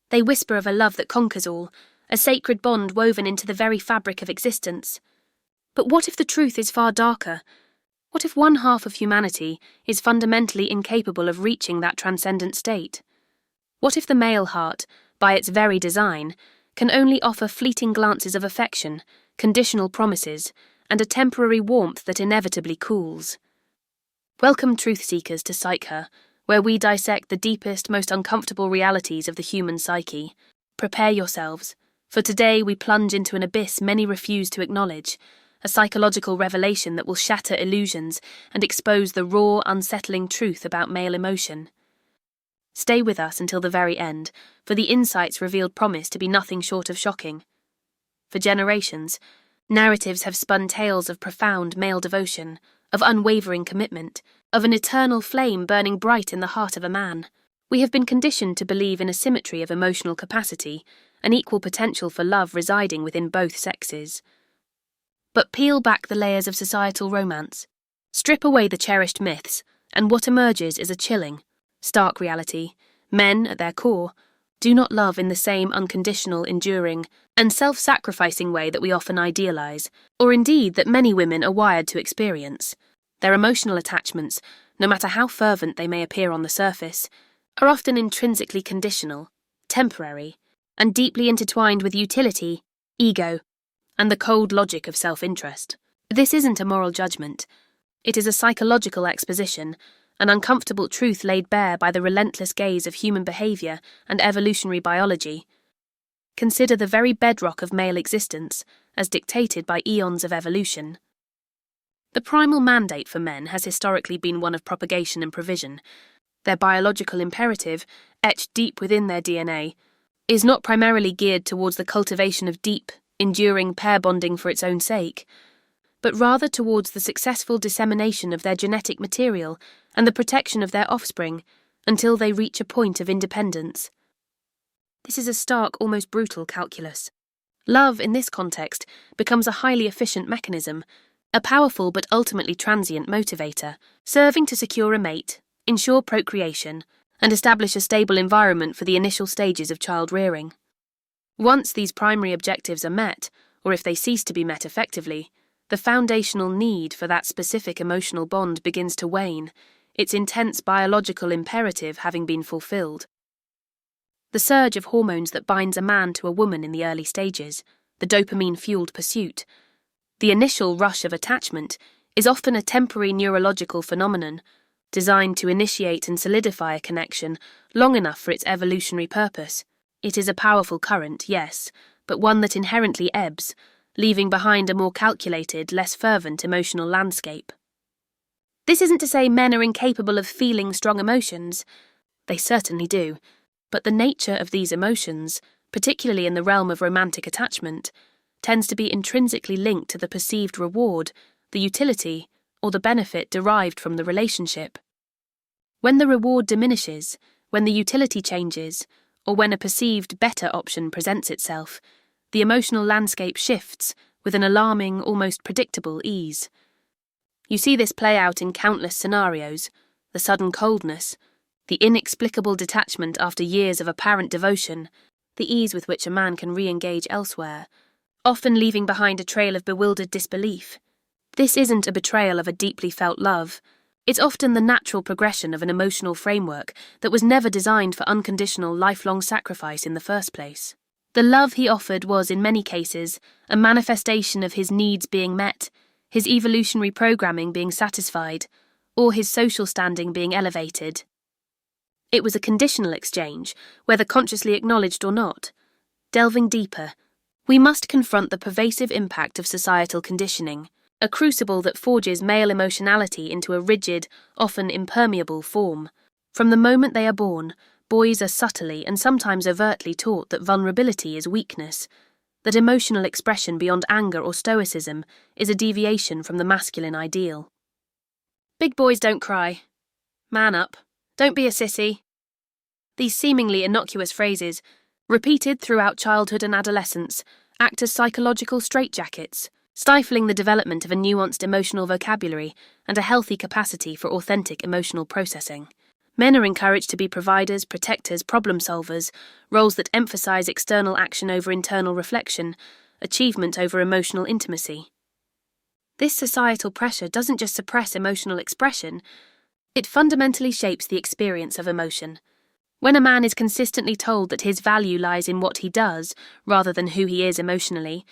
They whisper of a love that conquers all, a sacred bond woven into the very fabric of existence. But what if the truth is far darker? What if one half of humanity is fundamentally incapable of reaching that transcendent state? What if the male heart, by its very design, can only offer fleeting glances of affection, conditional promises, and a temporary warmth that inevitably cools? Welcome, truth seekers, to Psych Her, where we dissect the deepest, most uncomfortable realities of the human psyche. Prepare yourselves, for today we plunge into an abyss many refuse to acknowledge, a psychological revelation that will shatter illusions and expose the raw, unsettling truth about male emotion. Stay with us until the very end, for the insights revealed promise to be nothing short of shocking. For generations, narratives have spun tales of profound male devotion, of unwavering commitment, of an eternal flame burning bright in the heart of a man. We have been conditioned to believe in a symmetry of emotional capacity, an equal potential for love residing within both sexes. But peel back the layers of societal romance, strip away the cherished myths, and what emerges is a chilling, stark reality. Men, at their core, do not love in the same unconditional, enduring, and self-sacrificing way that we often idealize, or indeed that many women are wired to experience. Their emotional attachments, no matter how fervent they may appear on the surface, are often intrinsically conditional, temporary, and deeply intertwined with utility, ego, and the cold logic of self-interest. This isn't a moral judgment. It is a psychological exposition, an uncomfortable truth laid bare by the relentless gaze of human behavior and evolutionary biology. Consider the very bedrock of male existence, as dictated by eons of evolution. The primal mandate for men has historically been one of propagation and provision. Their biological imperative, etched deep within their DNA, is not primarily geared towards the cultivation of deep, enduring pair bonding for its own sake, but rather towards the successful dissemination of their genetic material and the protection of their offspring until they reach a point of independence. This is a stark, almost brutal calculus. Love, in this context, becomes a highly efficient mechanism, a powerful but ultimately transient motivator, serving to secure a mate, ensure procreation, and establish a stable environment for the initial stages of child rearing. Once these primary objectives are met, or if they cease to be met effectively, the foundational need for that specific emotional bond begins to wane, its intense biological imperative having been fulfilled. The surge of hormones that binds a man to a woman in the early stages, the dopamine-fueled pursuit, the initial rush of attachment, is often a temporary neurological phenomenon, designed to initiate and solidify a connection long enough for its evolutionary purpose. It is a powerful current, yes, but one that inherently ebbs, leaving behind a more calculated, less fervent emotional landscape. This isn't to say men are incapable of feeling strong emotions. They certainly do, but the nature of these emotions, particularly in the realm of romantic attachment, tends to be intrinsically linked to the perceived reward, the utility, or the benefit derived from the relationship. When the reward diminishes, when the utility changes, or when a perceived better option presents itself, the emotional landscape shifts with an alarming, almost predictable ease. You see this play out in countless scenarios: the sudden coldness, the inexplicable detachment after years of apparent devotion, the ease with which a man can re-engage elsewhere, often leaving behind a trail of bewildered disbelief. This isn't a betrayal of a deeply felt love. It's often the natural progression of an emotional framework that was never designed for unconditional, lifelong sacrifice in the first place. The love he offered was, in many cases, a manifestation of his needs being met, his evolutionary programming being satisfied, or his social standing being elevated. It was a conditional exchange, whether consciously acknowledged or not. Delving deeper, we must confront the pervasive impact of societal conditioning, a crucible that forges male emotionality into a rigid, often impermeable form. From the moment they are born, boys are subtly and sometimes overtly taught that vulnerability is weakness, that emotional expression beyond anger or stoicism is a deviation from the masculine ideal. Big boys don't cry. Man up. Don't be a sissy. These seemingly innocuous phrases, repeated throughout childhood and adolescence, act as psychological straitjackets, stifling the development of a nuanced emotional vocabulary and a healthy capacity for authentic emotional processing. Men are encouraged to be providers, protectors, problem solvers, roles that emphasize external action over internal reflection, achievement over emotional intimacy. This societal pressure doesn't just suppress emotional expression, it fundamentally shapes the experience of emotion. When a man is consistently told that his value lies in what he does rather than who he is emotionally,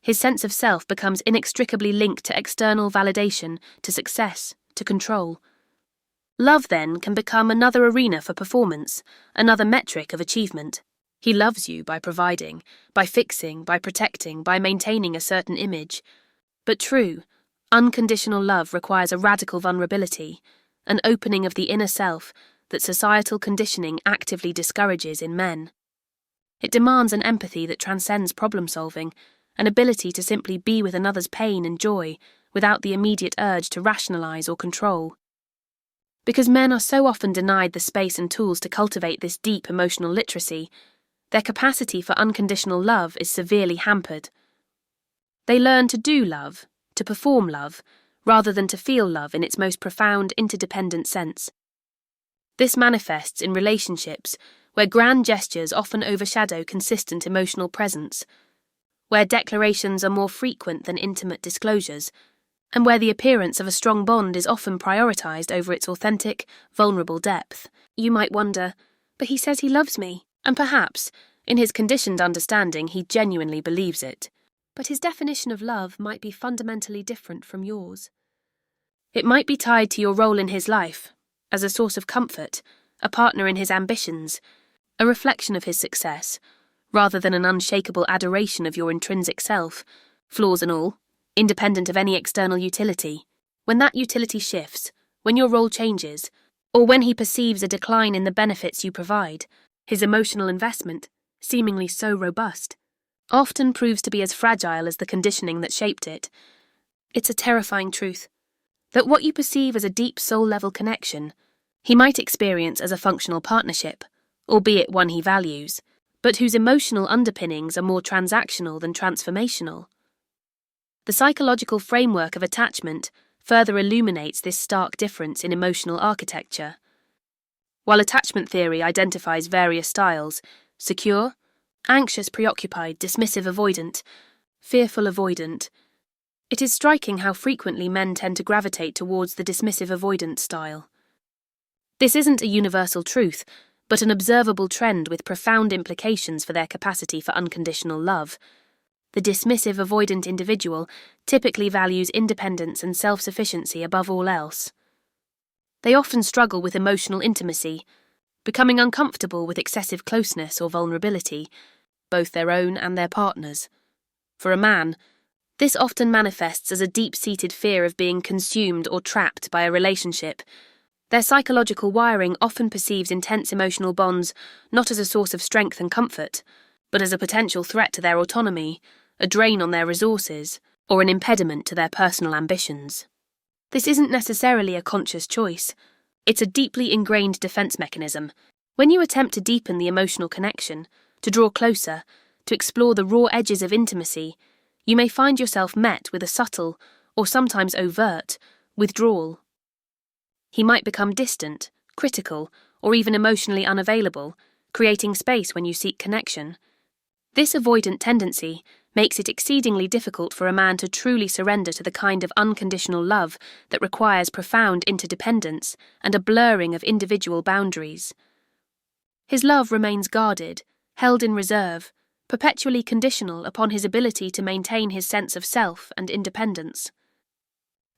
his sense of self becomes inextricably linked to external validation, to success, to control. Love, then, can become another arena for performance, another metric of achievement. He loves you by providing, by fixing, by protecting, by maintaining a certain image. But true, unconditional love requires a radical vulnerability, an opening of the inner self that societal conditioning actively discourages in men. It demands an empathy that transcends problem-solving, an ability to simply be with another's pain and joy without the immediate urge to rationalize or control. Because men are so often denied the space and tools to cultivate this deep emotional literacy, their capacity for unconditional love is severely hampered. They learn to do love, to perform love, rather than to feel love in its most profound interdependent sense. This manifests in relationships where grand gestures often overshadow consistent emotional presence, where declarations are more frequent than intimate disclosures, and where the appearance of a strong bond is often prioritized over its authentic, vulnerable depth. You might wonder, but he says he loves me, and perhaps, in his conditioned understanding, he genuinely believes it. But his definition of love might be fundamentally different from yours. It might be tied to your role in his life, as a source of comfort, a partner in his ambitions, a reflection of his success, rather than an unshakable adoration of your intrinsic self, flaws and all, independent of any external utility. When that utility shifts, when your role changes, or when he perceives a decline in the benefits you provide, his emotional investment, seemingly so robust, often proves to be as fragile as the conditioning that shaped it. It's a terrifying truth, that what you perceive as a deep soul-level connection, he might experience as a functional partnership, albeit one he values, but whose emotional underpinnings are more transactional than transformational. The psychological framework of attachment further illuminates this stark difference in emotional architecture. While attachment theory identifies various styles, secure, anxious preoccupied, dismissive avoidant, fearful avoidant, it is striking how frequently men tend to gravitate towards the dismissive avoidant style. This isn't a universal truth, but an observable trend with profound implications for their capacity for unconditional love. The dismissive avoidant individual typically values independence and self-sufficiency above all else. They often struggle with emotional intimacy, becoming uncomfortable with excessive closeness or vulnerability, both their own and their partner's. For a man, this often manifests as a deep-seated fear of being consumed or trapped by a relationship. Their psychological wiring often perceives intense emotional bonds not as a source of strength and comfort, but as a potential threat to their autonomy, a drain on their resources, or an impediment to their personal ambitions. This isn't necessarily a conscious choice. It's a deeply ingrained defense mechanism. When you attempt to deepen the emotional connection, to draw closer, to explore the raw edges of intimacy, you may find yourself met with a subtle, or sometimes overt, withdrawal. He might become distant, critical, or even emotionally unavailable, creating space when you seek connection. This avoidant tendency makes it exceedingly difficult for a man to truly surrender to the kind of unconditional love that requires profound interdependence and a blurring of individual boundaries. His love remains guarded, held in reserve, perpetually conditional upon his ability to maintain his sense of self and independence.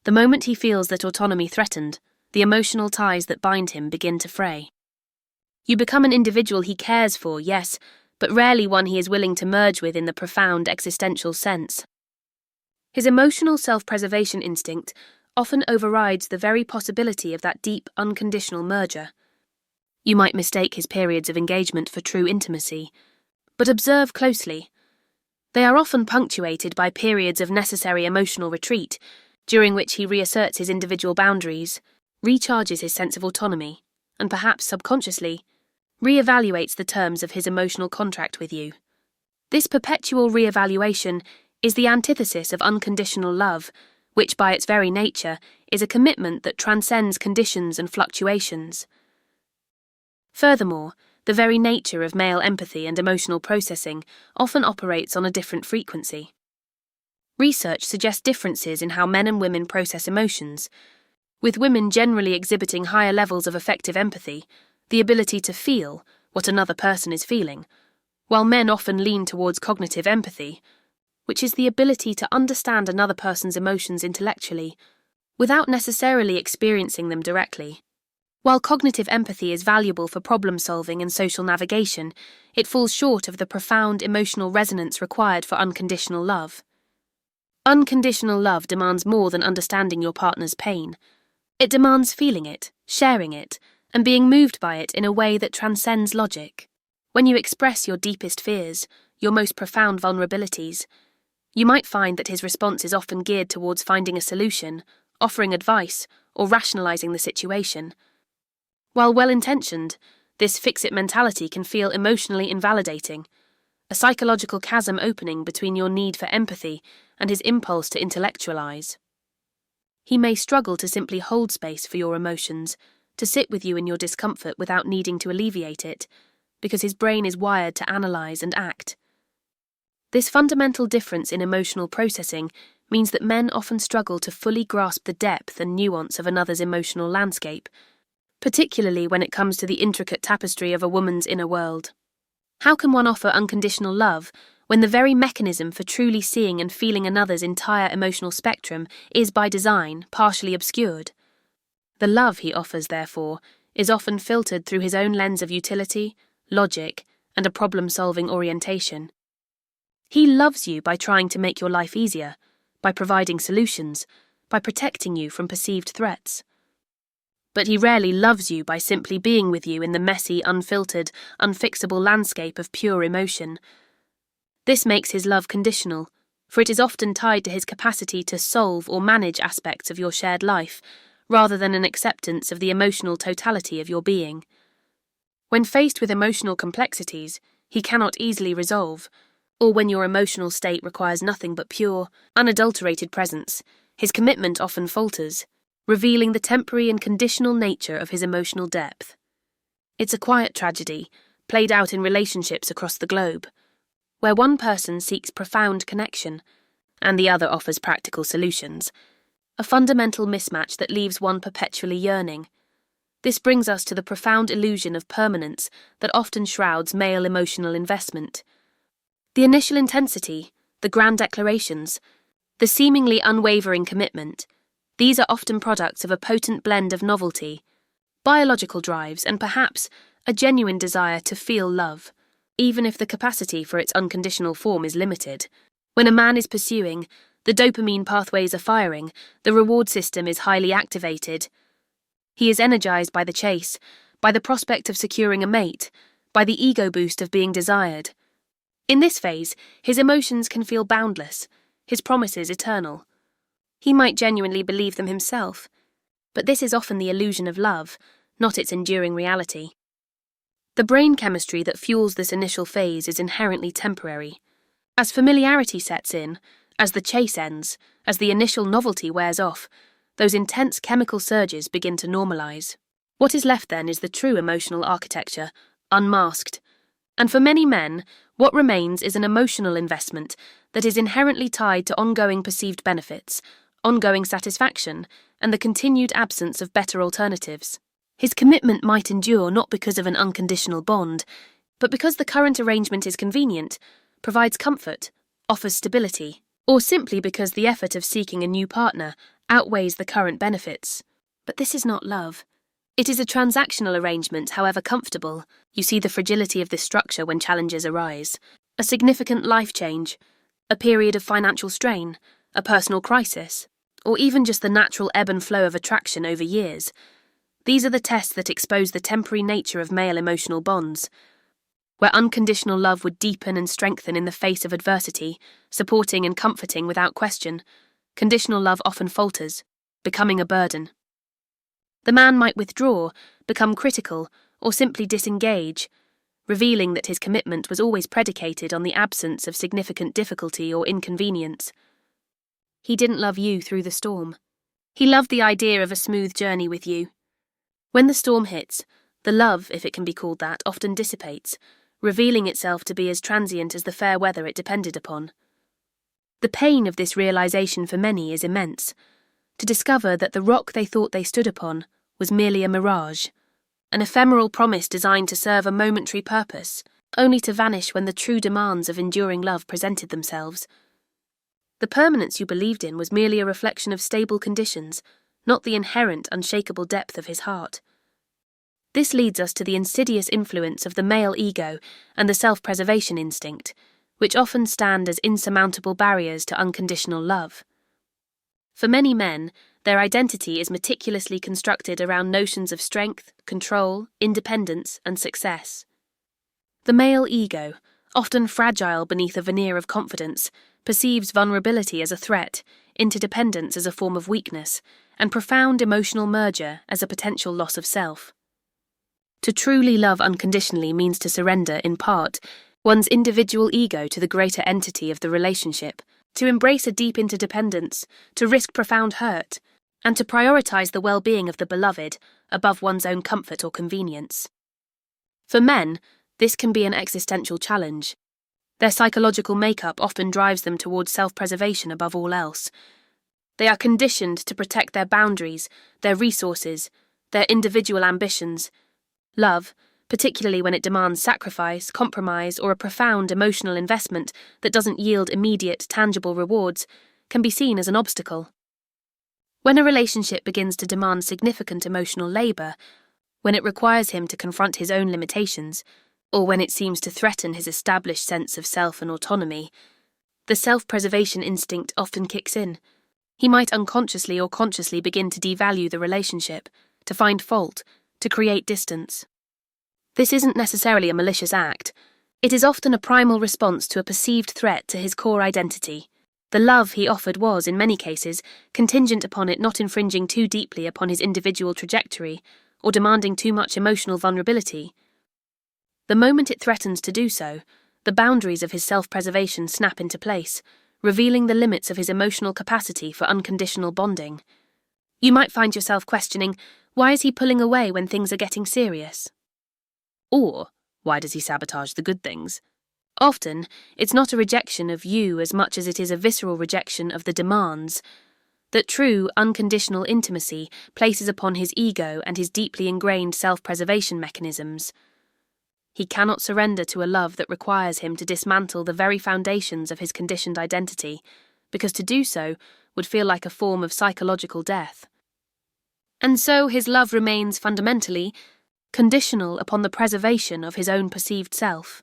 The moment he feels that autonomy threatened, the emotional ties that bind him begin to fray. You become an individual he cares for, yes, but rarely one he is willing to merge with in the profound existential sense. His emotional self-preservation instinct often overrides the very possibility of that deep, unconditional merger. You might mistake his periods of engagement for true intimacy, but observe closely. They are often punctuated by periods of necessary emotional retreat, during which he reasserts his individual boundaries, recharges his sense of autonomy, and perhaps subconsciously, re-evaluates the terms of his emotional contract with you. This perpetual re-evaluation is the antithesis of unconditional love, which by its very nature is a commitment that transcends conditions and fluctuations. Furthermore, the very nature of male empathy and emotional processing often operates on a different frequency. Research suggests differences in how men and women process emotions, with women generally exhibiting higher levels of affective empathy, the ability to feel what another person is feeling, while men often lean towards cognitive empathy, which is the ability to understand another person's emotions intellectually, without necessarily experiencing them directly. While cognitive empathy is valuable for problem-solving and social navigation, it falls short of the profound emotional resonance required for unconditional love. Unconditional love demands more than understanding your partner's pain. It demands feeling it, sharing it, and being moved by it in a way that transcends logic. When you express your deepest fears, your most profound vulnerabilities, you might find that his response is often geared towards finding a solution, offering advice, or rationalizing the situation. While well-intentioned, this fix-it mentality can feel emotionally invalidating, a psychological chasm opening between your need for empathy and his impulse to intellectualize. He may struggle to simply hold space for your emotions, to sit with you in your discomfort without needing to alleviate it, because his brain is wired to analyze and act. This fundamental difference in emotional processing means that men often struggle to fully grasp the depth and nuance of another's emotional landscape, particularly when it comes to the intricate tapestry of a woman's inner world. How can one offer unconditional love when the very mechanism for truly seeing and feeling another's entire emotional spectrum is by design partially obscured? The love he offers, therefore, is often filtered through his own lens of utility, logic, and a problem-solving orientation. He loves you by trying to make your life easier, by providing solutions, by protecting you from perceived threats. But he rarely loves you by simply being with you in the messy, unfiltered, unfixable landscape of pure emotion. This makes his love conditional, for it is often tied to his capacity to solve or manage aspects of your shared life, rather than an acceptance of the emotional totality of your being. When faced with emotional complexities he cannot easily resolve, or when your emotional state requires nothing but pure, unadulterated presence, his commitment often falters, revealing the temporary and conditional nature of his emotional depth. It's a quiet tragedy, played out in relationships across the globe, where one person seeks profound connection, and the other offers practical solutions, a fundamental mismatch that leaves one perpetually yearning. This brings us to the profound illusion of permanence that often shrouds male emotional investment. The initial intensity, the grand declarations, the seemingly unwavering commitment, these are often products of a potent blend of novelty, biological drives, and perhaps a genuine desire to feel love, even if the capacity for its unconditional form is limited. When a man is pursuing, the dopamine pathways are firing, the reward system is highly activated. He is energized by the chase, by the prospect of securing a mate, by the ego boost of being desired. In this phase, his emotions can feel boundless, his promises eternal. He might genuinely believe them himself, but this is often the illusion of love, not its enduring reality. The brain chemistry that fuels this initial phase is inherently temporary. As familiarity sets in, as the chase ends, as the initial novelty wears off, those intense chemical surges begin to normalize. What is left then is the true emotional architecture, unmasked. And for many men, what remains is an emotional investment that is inherently tied to ongoing perceived benefits, ongoing satisfaction, and the continued absence of better alternatives. His commitment might endure not because of an unconditional bond, but because the current arrangement is convenient, provides comfort, offers stability, or simply because the effort of seeking a new partner outweighs the current benefits. But this is not love. It is a transactional arrangement, however comfortable. You see the fragility of this structure when challenges arise. A significant life change, a period of financial strain, a personal crisis, or even just the natural ebb and flow of attraction over years. These are the tests that expose the temporary nature of male emotional bonds. Where unconditional love would deepen and strengthen in the face of adversity, supporting and comforting without question, conditional love often falters, becoming a burden. The man might withdraw, become critical, or simply disengage, revealing that his commitment was always predicated on the absence of significant difficulty or inconvenience. He didn't love you through the storm. He loved the idea of a smooth journey with you. When the storm hits, The love, if it can be called that, often dissipates, revealing itself to be as transient as the fair weather it depended upon. The pain of this realization for many is immense, to discover that the rock they thought they stood upon was merely a mirage, an ephemeral promise designed to serve a momentary purpose, only to vanish when the true demands of enduring love presented themselves. The permanence you believed in was merely a reflection of stable conditions, not the inherent, unshakable depth of his heart. This leads us to the insidious influence of the male ego and the self-preservation instinct, which often stand as insurmountable barriers to unconditional love. For many men, their identity is meticulously constructed around notions of strength, control, independence, and success. The male ego, often fragile beneath a veneer of confidence, perceives vulnerability as a threat, interdependence as a form of weakness, and profound emotional merger as a potential loss of self. To truly love unconditionally means to surrender, in part, one's individual ego to the greater entity of the relationship, to embrace a deep interdependence, to risk profound hurt, and to prioritize the well-being of the beloved above one's own comfort or convenience. For men, this can be an existential challenge. Their psychological makeup often drives them towards self-preservation above all else. They are conditioned to protect their boundaries, their resources, their individual ambitions. Love, particularly when it demands sacrifice, compromise, or a profound emotional investment that doesn't yield immediate, tangible rewards, can be seen as an obstacle. When a relationship begins to demand significant emotional labor, when it requires him to confront his own limitations, or when it seems to threaten his established sense of self and autonomy, the self-preservation instinct often kicks in. He might unconsciously or consciously begin to devalue the relationship, to find fault, to create distance. This isn't necessarily a malicious act. It is often a primal response to a perceived threat to his core identity. The love he offered was, in many cases, contingent upon it not infringing too deeply upon his individual trajectory or demanding too much emotional vulnerability. The moment it threatens to do so, the boundaries of his self-preservation snap into place, revealing the limits of his emotional capacity for unconditional bonding. You might find yourself questioning, why is he pulling away when things are getting serious? Or, why does he sabotage the good things? Often, it's not a rejection of you as much as it is a visceral rejection of the demands that true, unconditional intimacy places upon his ego and his deeply ingrained self-preservation mechanisms. He cannot surrender to a love that requires him to dismantle the very foundations of his conditioned identity, because to do so would feel like a form of psychological death. And so his love remains fundamentally conditional upon the preservation of his own perceived self.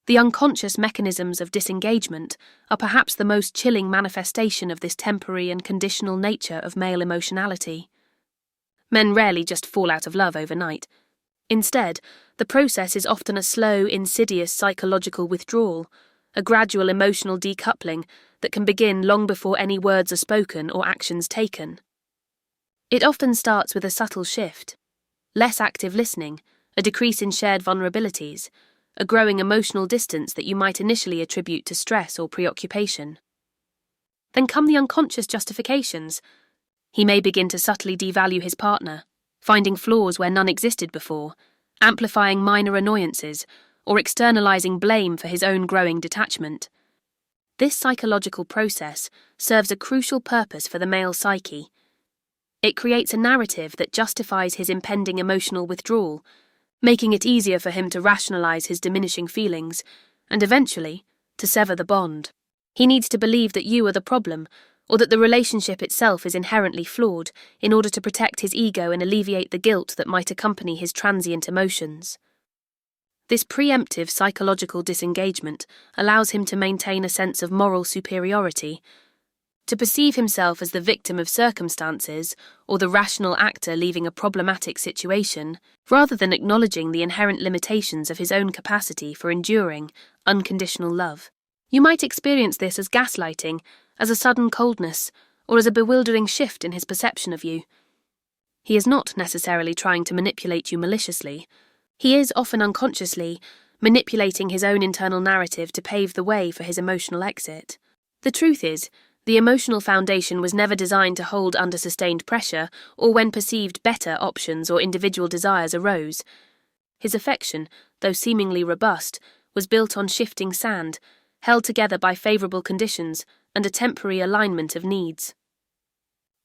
The unconscious mechanisms of disengagement are perhaps the most chilling manifestation of this temporary and conditional nature of male emotionality. Men rarely just fall out of love overnight. Instead, the process is often a slow, insidious psychological withdrawal, a gradual emotional decoupling that can begin long before any words are spoken or actions taken. It often starts with a subtle shift, less active listening, a decrease in shared vulnerabilities, a growing emotional distance that you might initially attribute to stress or preoccupation. Then come the unconscious justifications. He may begin to subtly devalue his partner, finding flaws where none existed before, amplifying minor annoyances, or externalizing blame for his own growing detachment. This psychological process serves a crucial purpose for the male psyche. It creates a narrative that justifies his impending emotional withdrawal, making it easier for him to rationalize his diminishing feelings, and eventually, to sever the bond. He needs to believe that you are the problem, or that the relationship itself is inherently flawed, in order to protect his ego and alleviate the guilt that might accompany his transient emotions. This preemptive psychological disengagement allows him to maintain a sense of moral superiority, to perceive himself as the victim of circumstances or the rational actor leaving a problematic situation, rather than acknowledging the inherent limitations of his own capacity for enduring unconditional love. You might experience this as gaslighting, as a sudden coldness, or as a bewildering shift in his perception of you. He is not necessarily trying to manipulate you maliciously. He is often unconsciously manipulating his own internal narrative to pave the way for his emotional exit. The truth is, The emotional foundation was never designed to hold under sustained pressure or when perceived better options or individual desires arose. His affection, though seemingly robust, was built on shifting sand, held together by favourable conditions and a temporary alignment of needs.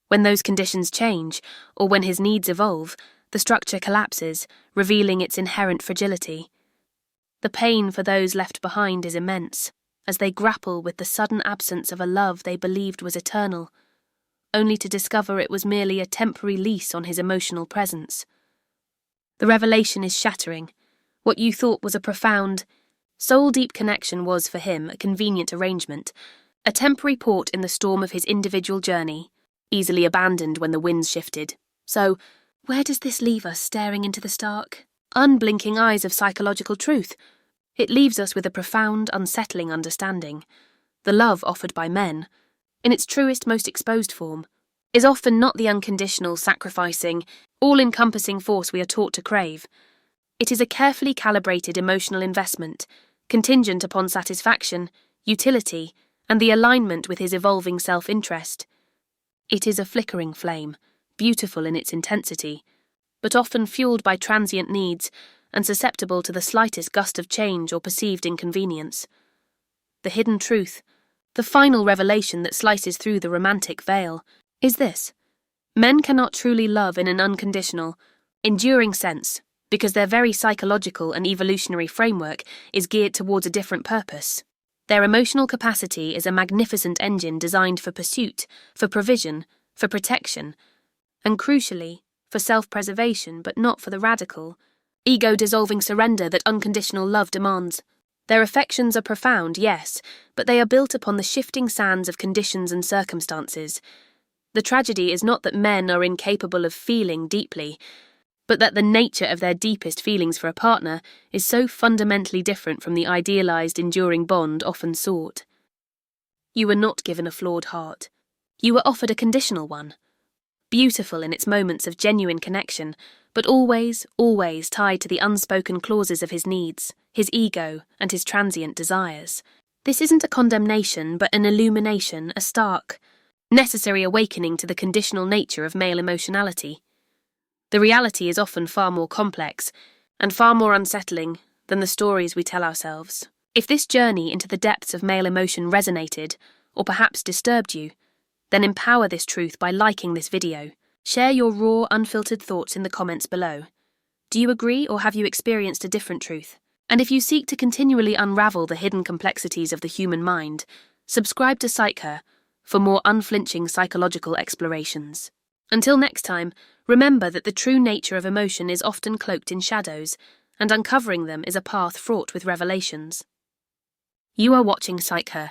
When those conditions change, or when his needs evolve, the structure collapses, revealing its inherent fragility. The pain for those left behind is immense, as they grapple with the sudden absence of a love they believed was eternal, only to discover it was merely a temporary lease on his emotional presence. The revelation is shattering. What you thought was a profound, soul-deep connection was for him a convenient arrangement, a temporary port in the storm of his individual journey, easily abandoned when the winds shifted. So, where does this leave us staring into the stark, unblinking eyes of psychological truth? It leaves us with a profound, unsettling understanding. The love offered by men, in its truest, most exposed form, is often not the unconditional, sacrificing, all-encompassing force we are taught to crave. It is a carefully calibrated emotional investment, contingent upon satisfaction, utility, and the alignment with his evolving self-interest. It is a flickering flame, beautiful in its intensity, but often fueled by transient needs and susceptible to the slightest gust of change or perceived inconvenience. The hidden truth, the final revelation that slices through the romantic veil, is this: men cannot truly love in an unconditional, enduring sense because their very psychological and evolutionary framework is geared towards a different purpose. Their emotional capacity is a magnificent engine designed for pursuit, for provision, for protection, and crucially, for self-preservation, but not for the radical, ego-dissolving surrender that unconditional love demands. Their affections are profound, yes, but they are built upon the shifting sands of conditions and circumstances. The tragedy is not that men are incapable of feeling deeply, but that the nature of their deepest feelings for a partner is so fundamentally different from the idealized, enduring bond often sought. You were not given a flawed heart. You were offered a conditional one, beautiful in its moments of genuine connection, but always, always tied to the unspoken clauses of his needs, his ego, and his transient desires. This isn't a condemnation, but an illumination, a stark, necessary awakening to the conditional nature of male emotionality. The reality is often far more complex, and far more unsettling, than the stories we tell ourselves. If this journey into the depths of male emotion resonated, or perhaps disturbed you, then empower this truth by liking this video. Share your raw, unfiltered thoughts in the comments below. Do you agree, or have you experienced a different truth? And if you seek to continually unravel the hidden complexities of the human mind, subscribe to Psyche for more unflinching psychological explorations. Until next time, remember that the true nature of emotion is often cloaked in shadows, and uncovering them is a path fraught with revelations. You are watching Psyche.